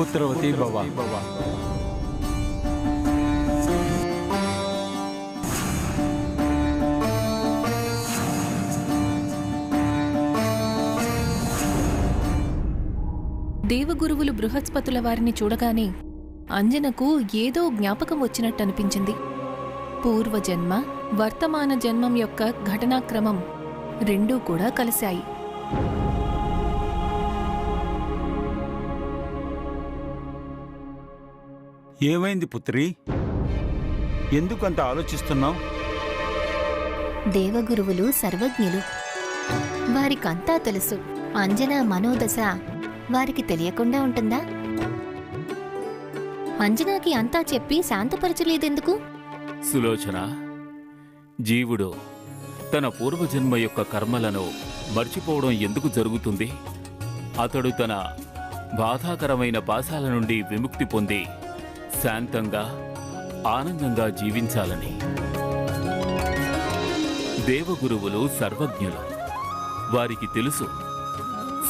పుత్రవతి భవ. దేవగురువులు బృహస్పతుల వారిని చూడగానే అంజనకు ఏదో జ్ఞాపకం వచ్చినట్టనిపించింది. పూర్వజన్మ వర్తమాన జన్మం యొక్క ఘటనాక్రమం రెండూ కూడా కలిశాయి. ఏమైంది పుత్రి? ఎందుకంత ఆలోచిస్తున్నావు? దేవగురువులు సర్వజ్ఞులు. వారికంతా తెలుసు. అంజన మనోదశ వారికి తెలియకుండా ఉంటుందా? అంజనాకి అంతా చెప్పి శాంతపరచలేదెందుకు? సులోచన, జీవుడు తన పూర్వజన్మ యొక్క కర్మలను మర్చిపోవడం ఎందుకు జరుగుతుంది? అతడు తన బాధాకరమైన పాశాల నుండి విముక్తి పొంది శాంతంగా ఆనందంగా జీవించాలని. దేవగురువులు సర్వజ్ఞులు. వారికి తెలుసు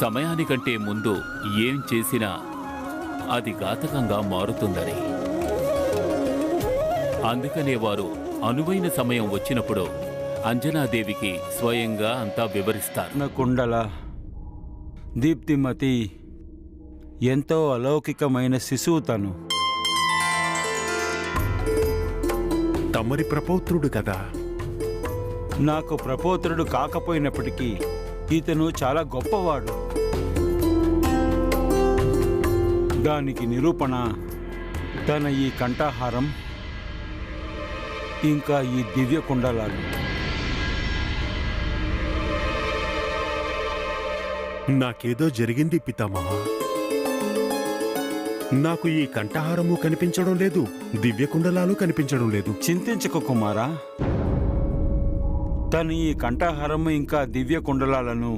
సమయానికంటే ముందు ఏం చేసినా అది ఘాతకంగా మారుతుందని. అందుకనే వారు అనువైన సమయం వచ్చినప్పుడు అంజనాదేవికి స్వయంగా అంతా వివరిస్తారు. కుండల దీప్తిమతి ఎంతో అలౌకికమైన శిశువు తను. తమరి ప్రపౌత్రుడు కదా. నాకు ప్రపౌత్రుడు కాకపోయినప్పటికీ ఇతను చాలా గొప్పవాడు. దానికి నిరూపణ తన ఈ కంఠహారం ఇంకా ఈ దివ్య కుండలాలు. నాకేదో జరిగింది పితామహ. నాకు ఈ కంఠహారము కనిపించడం లేదు, దివ్యకుండలాలు కనిపించడం లేదు. చింతించకు కుమారా. తను ఈ కంఠహారము ఇంకా దివ్య కుండలాలను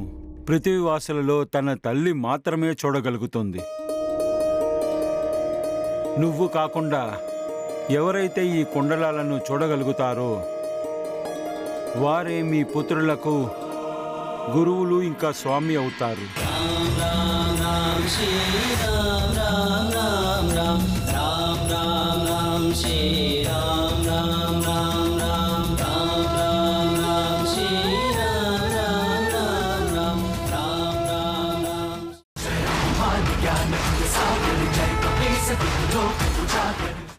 పృథ్వీవాసులలో తన తల్లి మాత్రమే చూడగలుగుతుంది. నువ్వు కాకుండా ఎవరైతే ఈ కుండలాలను చూడగలుగుతారో వారే మీ పుత్రులకు గురువులు ఇంకా స్వామి అవుతారు. రామ్ రామ్ రామ్ శ్రీ రామ్ రామ్ రామ్ రామ్ శ్రీ రామ్.